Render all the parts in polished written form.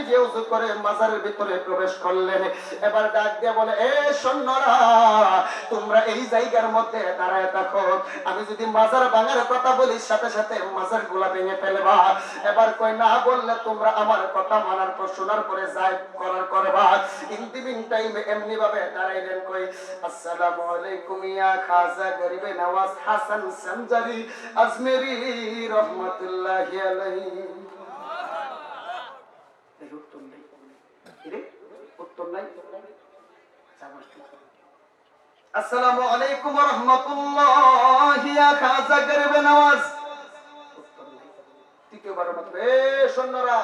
গিয়ে ওযু করে মাজারের ভিতরে প্রবেশ করলেন। এবার ডাক দিয়ে বলে, এ সৈন্যরা, তোমরা এই জায়গার মধ্যে দাঁড়ায় থাকো, আমি যদি মাজার ভাঙার কথা বলি সাথে সাথে মাজার গুলা ভেঙে ফেলবা। এবার কই না বললে তোমরা আমার কথা মানার পর শোনার পরে যাই করার করবা। ইন্তিমিন টাইমে এমনি ভাবে দাঁড়াইলেন, কই আসসালামু আলাইকুম ইয়া খাজা গরিবে নওয়াজ হাসান সঞ্জারি আজমেরি রহমাতুল্লাহি আলাইহি। উত্তর নাই, উত্তর নাই। আসসালামু আলাইকুম ওয়া রাহমাতুল্লাহি ইয়া খাজা গরিবে নওয়াজ। উত্তর নাই। তৃতীয়বারের মতো, এ সৈন্যরা,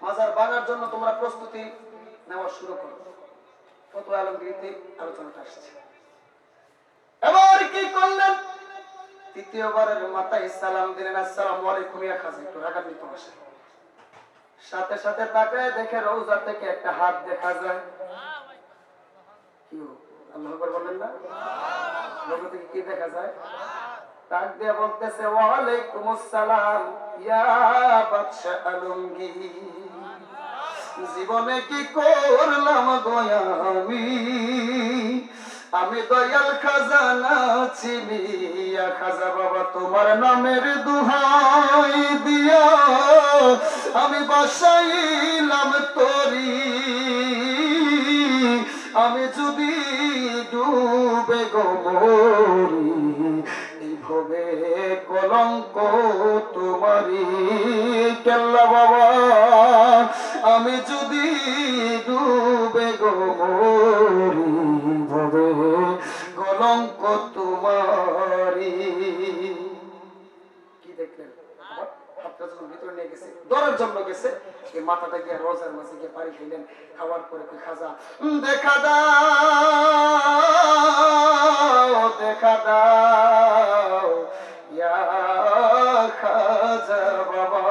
মাজার ভাঙার জন্য তোমরা প্রস্তুতি নেওয়া শুরু করো। ফতোয়া আলমগীরিতে আলোচনাটা আসছে। এবার কি করলেন? তৃতীয়বারের মাথায় সালাম দিলেন, আসসালামু আলাইকুম ইয়া খাজা। একটু রাগান্বিত ভাষায় সাথে সাথে তাকায় দেখে রওজা থেকে একটা হাত দেখা যায়। কি আল্লাহু আকবার বলেন না? রওজা থেকে কি দেখা যায়? ডাক দিয়ে বলতেছে, ওয়া আলাইকুমুস সালাম ইয়া বাদশা আলমগীর। জীবনে কি করলাম গয়া আমি দয়াল খাজানা চিনি। খাজা বাবা তোমার নামের দুহাই দিয়া আমি বাসাইলাম তরি। আমি যদি ডুবে গো মরি, এই ভবে কলঙ্ক তোমারি। কেল্লা বাবা, আমি যদি ডুবে গো মরি, ভবে কলঙ্ক তোমারি। কি দেখলেন? হাতটা যখন ভিতরে নিয়ে গেছে, দৌড়ের জন্য গেছে, এই মাথাটা গিয়ে রোজার মাঝে গিয়ে পানি খাইলেন। খাওয়ার পরে খাজা দেখা দাও, দেখা দাও ইয়া খাজা বাবা।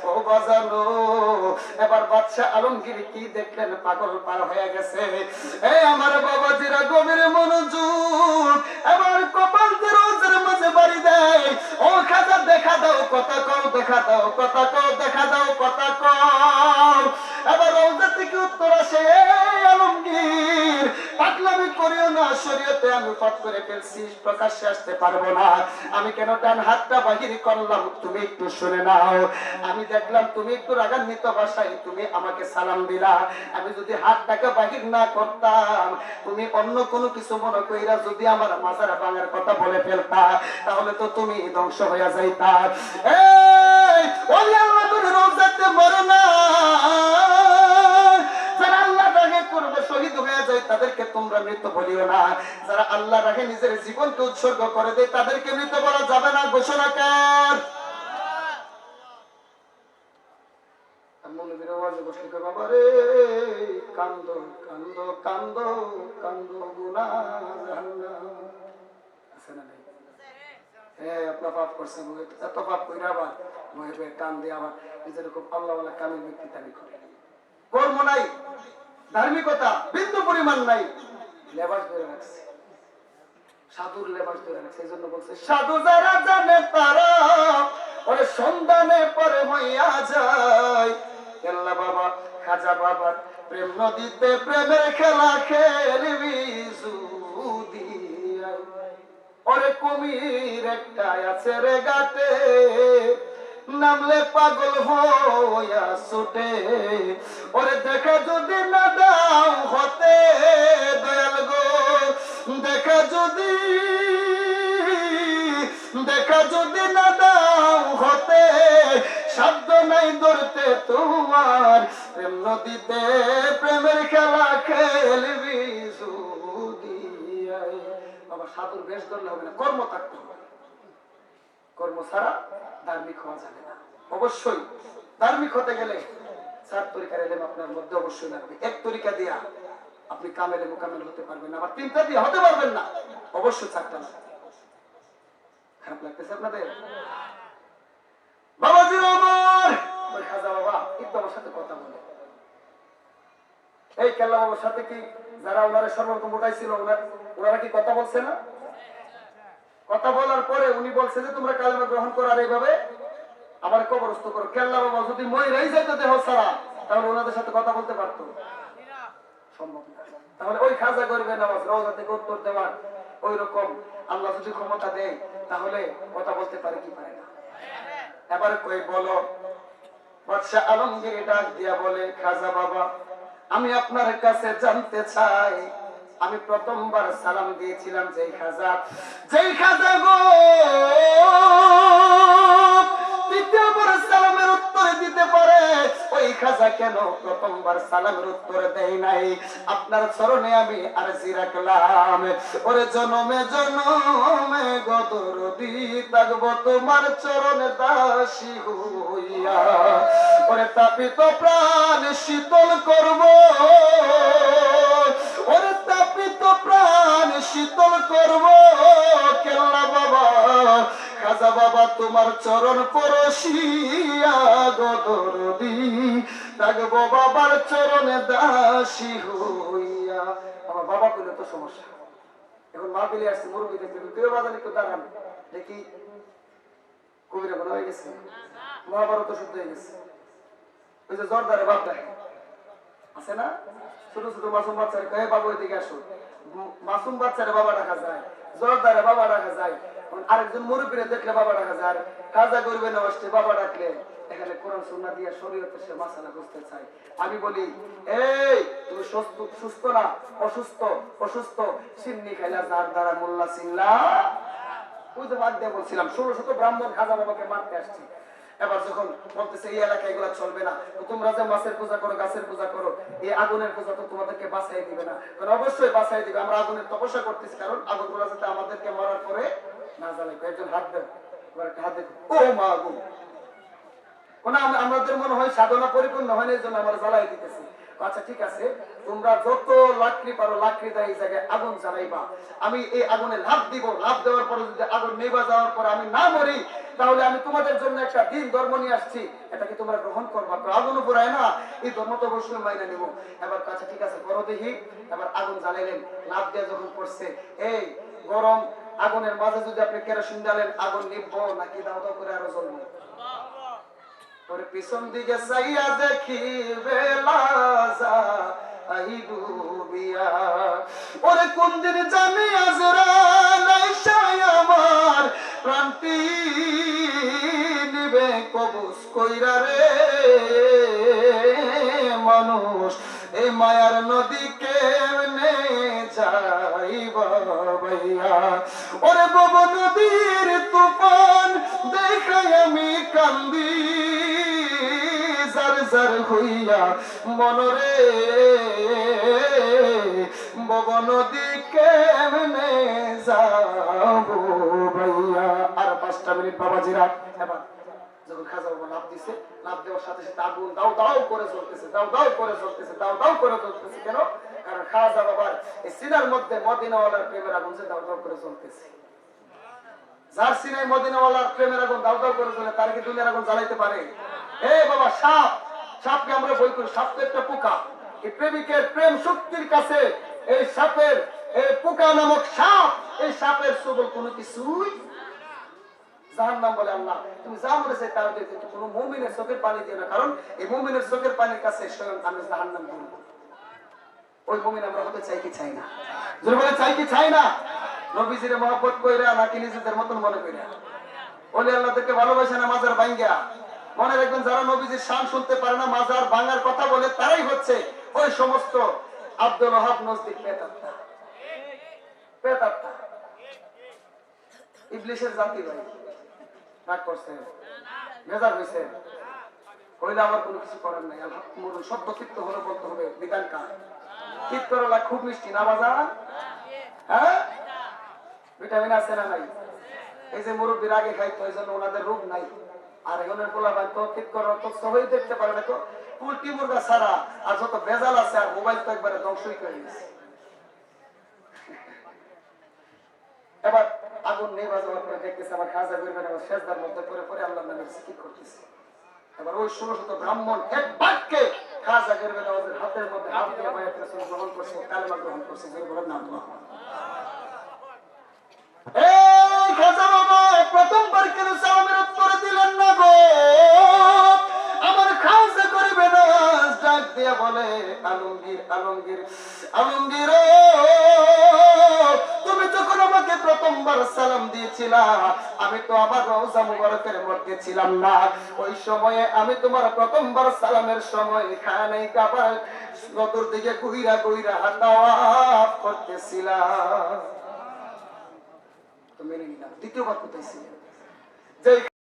ও বাজানো, এবার বাদশা আলমগীর কি দেখলেন? পাগল পার হয়ে গেছে। এই আমার বাবাজিরা গভীর মনোযোগ। এবার কপাল দিয়ে রোজের মাঝে বাড়ি দেয়, ও খাজা দেখা দাও, কথা কও, দেখা দাও, কথা কও, দেখা দাও, কথা কও। এবার রোজা থেকে উত্তর আসে, আলমগীর পাগলামি করিও না, শরীয়তে আমি পাপ করে ফেলছি, প্রকাশ্যে আসতে পারবো না। আমি কেন ডান হাতটা বাহির করলাম তুমি একটু শুনে নাও। আমি দেখলাম তুমি একটু রাগান্বিত ভাষায় তুমি আমাকে সালাম দিলা। আমি যদি হাতটাকে বাহির না করতাম, তুমি অন্য কোনো কিছু মনে কইরা যদি আমার মাজার ভাঙার কথা বলে ফেলতা, তাহলে তো তুমি ধ্বংস হয়ে যাইতা। এই ওই আল্লাহ তুমি রোজাতে মরো না, যারা আল্লাহ রাগে করবে শহীদ হয়ে যায় তাদেরকে তোমরা মৃত বলিও না। যারা আল্লাহ রাগে নিজের জীবনকে উৎসর্গ করে দেয় তাদেরকে মৃত বলা যাবে না। ঘোষণা কর। মৌলবীর আওয়াজে বসলে কই, বাবা রে কান্দ কান্দ কান্দ কান্দ গুনাহ জাহান্নাম। আছে না নাই? হ্যাঁ, আপনার পাপ করছেন, এত পাপ কইরা আবার মহিবে কান দিয়ে আবার নিজের খুব আল্লাহওয়ালা কামিল ব্যক্তি দাবি করে। কর্ম নাই, ধার্মিকতা বিন্দু পরিমাণ নাই, লেবাস ধরে রাখছে, সাধুর লেবাস ধরে রাখছে। এই জন্য বলছে, সাধু যারা জানে তারা ওরে সন্ধানে পরে হইয়া যায়। কেল্লা বাবা খাজা বাবার প্রেম নদীতে প্রেমের খেলা খেলবি যদি, ওরে কুমির একটা আছে রে ঘাটে, নামলে পাগল হইয়া ছুটে। ওরে দেখা যদি না দাও হতে দয়াল গো, দেখা যদি না দাও হতে, শব্দ নাই ধরতে তোমার প্রেম নদীতে প্রেমের খেলা খেলবি যদি। বাবা সাধুর বেশ ধরলে হবে না, কর্ম থাকতে হবে। কর্ম ছাড়া ধার্মিক হওয়া যাবে না। অবশ্যই ধার্মিক হতে গেলে 4 তরিকার এলেম আপনার মধ্যে অবশ্যই লাগবে। এক তরিকা দিয়া আপনি কামেলে মোকামেল হতে পারবেন না, আবার 3টা দিয়ে হতে পারবেন না, অবশ্যই 4টা লাগবে। খারাপ লাগতেছে আপনাদের? বাবাজি আমার ওই খাজা বাবা একটু আমার সাথে কথা বলে। এই কেল্লা বাবার সাথে কি যারা ওনারা সর্বপ্রথম উঠাইছিল ওনারা কি কথা বলছে না? কথা বলার পরে উনি বলছে যে তোমরা কালেমা গ্রহণ করো আর এইভাবে আবার কবরস্থ করো। কেল্লা বাবা যদি মইরাই যাইতো দেহ ছাড়া, তাহলে ওনাদের সাথে কথা বলতে পারতো? সম্ভব না। তাহলে ওই খাজা গরিবে নামাজ রওজা থেকে উত্তর দেওয়ার ওই রকম আল্লাহ যদি ক্ষমতা দেয়, তাহলে কথা বলতে পারে কি পারে না? এবার কই বলো, বাদশা আলমগীর ডাক দিয়া বলে, খাজা বাবা, আমি আপনার কাছে জানতে চাই, আমি প্রথমবার সালাম দিয়েছিলাম যেই খাজা গো দ্বিতীয়বার সালামের উত্তর দিতে পারে, ওই খাজা কেন প্রথমবার সালামের উত্তর দেয় নাই? আপনার চরণে আমি আরজি রাখলাম, ওরে জনমে জনমে গদরদি থাকবো তোমার চরণে দাসী হইয়া, ওরে তাপিত প্রাণ শীতল করব, ওরে তাপিত প্রাণ শীতল করব কেল্লা বাবা, খাজা বাবা তোমার চরণ পরশিয়া গদরদি থাকবো বাবার চরণে দাসী হইয়া। আমার বাবা কইলে তো সমস্যা, এখন মা পেলে আসছে মুরব্বী দেখতে, কেউ বাজান একটু দাঁড়ান দেখি, কবিরা বলা হয়ে গেছে, মহাভারত শুদ্ধ হয়ে গেছে। ওই যে জর্দারে বাপ দেখে আছে না, ছোট ছোট মাসুম বাচ্চারে কয়ে বাবু এদিকে আসো, মাসুম বাচ্চারে বাবা ডাকা যায়, জর্দারে বাবা ডাকা যায়, আরেকজন মুরব্বীরে দেখলে বাবা ডাকা যায়, আর খাজা করবে না আসছে বাবা ডাকলে এখানে কোরআন সুন্নাহ দিয়ে শরীয়তে সে মাসালা বুঝতে চায়। আমি বলি, এই তুমি সুস্থ না অসুস্থ? অসুস্থ সিন্নি খাইলা যার দ্বারা মোল্লা চিনলা। ওই যে বাদ দিয়ে বলছিলাম 1600 ব্রাহ্মণ খাজা বাবাকে মারতে আসছে। এবার যখন বলতেছে এই এলাকায় এগুলা চলবে না, তো তোমরা যে মাছের পূজা করো, গাছের পূজা করো, এই আগুনের পূজা তো তোমাদেরকে বাঁচাই দিবে না। কারণ অবশ্যই বাঁচাই দিবে, আমরা আগুনের তপস্যা করতেছি, কারণ আগুন গুলা যাতে আমাদেরকে মারার পরে না জ্বালাই। একজন হাত দেন, হাত দেন, ও মা আগুন, আমাদের মনে হয় সাধনা পরিপূর্ণ হয়নি, এই জন্য আমরা জ্বালাই দিতেছি। আচ্ছা ঠিক আছে, তোমরা যত লাকড়ি পারো লাকড়ি দেয় এই জায়গায় আগুন জ্বালাইবা, আমি এই আগুনে লাভ দিব, লাভ দেওয়ার পরে যদি আগুন নেবা যাওয়ার পরে আমি না মরি, তাহলে আমি তোমাদের জন্য একটা দিন ধর্ম নিয়ে আসছি, এটাকে তোমরা গ্রহণ করবা। তো আগুন উপরায় না, এই ধর্ম তো অবশ্যই মাইনা নিব। এবার আচ্ছা ঠিক আছে করো দেখি। এবার আগুন জ্বালাইলেন, লাভ দিয়ে যখন পড়ছে, এই গরম আগুনের মাঝে যদি আপনি কেরোসিন জ্বালেন, আগুন নিবো নাকি দাও দাও করে আরো জ্বলবো? ওর পিছন দিকে চাইয়া দেখি বেলা যায় ডুবিয়া, ওরে কোন দিন জানি আজরাইল আইসা আমার প্রাণটি নিবে কবজ কইরা রে মানুষ, এই মায়ার নদী কেমনে যাইবা ভাইয়া, ওরে বব নদীর তুফান দেখাই আমি কান্দি জার জার হইয়া মনরে, বব নদী কেমনে যাব ভাইয়া। আর 5টা মিনিট বাবাজিরা। এবার যখন খাজা বাবা লাভ দিছে, লাভ দেওয়ার সাথে সাথে আগুন দাও দাও করে জ্বলতেছে, দাও দাও করে জ্বলতেছে, দাও দাও করে জ্বলতেছে। কেন? কারণ খাজা বাবার এই সিনার মধ্যে মদিনাওয়ালার প্রেমের আগুন যে দাও দাও করে জ্বলতেছে। যার সিনায় মদিনাওয়ালার প্রেমের আগুন দাও দাও করে জ্বলে, তার কি দুনিয়ার আগুন জ্বালাইতে পারে? এ বাবা, সাপ, সাপকে আমরা বই করি, সাপ তো একটা পোকা। এই প্রেমিকের প্রেম শক্তির কাছে এই সাপের, এই পোকা নামক সাপ, এই সাপের সবল কোনো কিছুই জাহান্নাম বলে আল্লাহ। তুমি যা মনে চাই তার দিতে, কোনো মুমিনের চোখের পানি দিও না, কারণ এই মুমিনের চোখের পানির কাছে স্বয়ং আমি জাহান্নাম বলব। ওই মুমিন আমরা হতে চাই কি চাই না? যদি বলে চাই কি চাই না? নবীজির মহব্বত কইরা নাকি নিজেদের মতন মনে কইরা? ওলি আল্লাহদেরকে ভালোবাসে না মাজার ভাঙ্গা? মনে রাখবেন, যারা নবীজির শান শুনতে পারে না, মাজার ভাঙার কথা বলে, তারাই হচ্ছে ওই সমস্ত আব্দুল ওহাব নজদিক পেতাত্তা, পেতাত্তা ইবলিশের জাতি। ভাই রাগ করছেন, মেজার হয়েছে, কইলে আমার কোনো কিছু করার নাই। মরুন শব্দ চিত্ত হলে বলতে হবে বিধান কার। চিত্তরলা খুব মিষ্টি না বাজার? হ্যাঁ, ভিটামিন আছে না নাই? এই যে মুরব্বীর আগে খাইতো, এই জন্য ওনাদের রোগ নাই। আর এখানের পোলা ভাই তো ঠিক করো তো সবাই দেখতে পারে না, পোল্ট্রি মুরগা ছাড়া আর যত ভেজাল আছে, আর মোবাইল তো একবারে ধ্বংসই করে গেছে। এবার আগুন নেই যাওয়ার পরে দেখতেছে আমার খাজা করবেন, আমার শেষদার মধ্যে পরে পরে আল্লাহর নামে জিকির করতেছে। এবার ওই 1600 ব্রাহ্মণ এক বাক্যে খাজা করবেন আমাদের হাতের মধ্যে হাত দিয়ে বায়াত রাসূল গ্রহণ করছে, কালেমা গ্রহণ করছে। যে বলেন না আল্লাহ। এই খাজা বাবা প্রথমবার কেন সালামের উত্তর দিলেন না গো? বলে, আলমগীর আলমগীর আলমগীর, তুমি যখন আমাকে প্রথমবার সালাম দিয়েছিলা, আমি তো আমার রওজা মুবারকের মধ্যে ছিলাম না। ওই সময়ে আমি তোমার প্রথমবার সালামের সময় খানাই কাবার চতুর্দিকে ঘুইরা ঘুইরা তাওয়াফ করতেছিলাম। তো মেনে নিলাম। দ্বিতীয়বার কোথায় ছিলেন? যে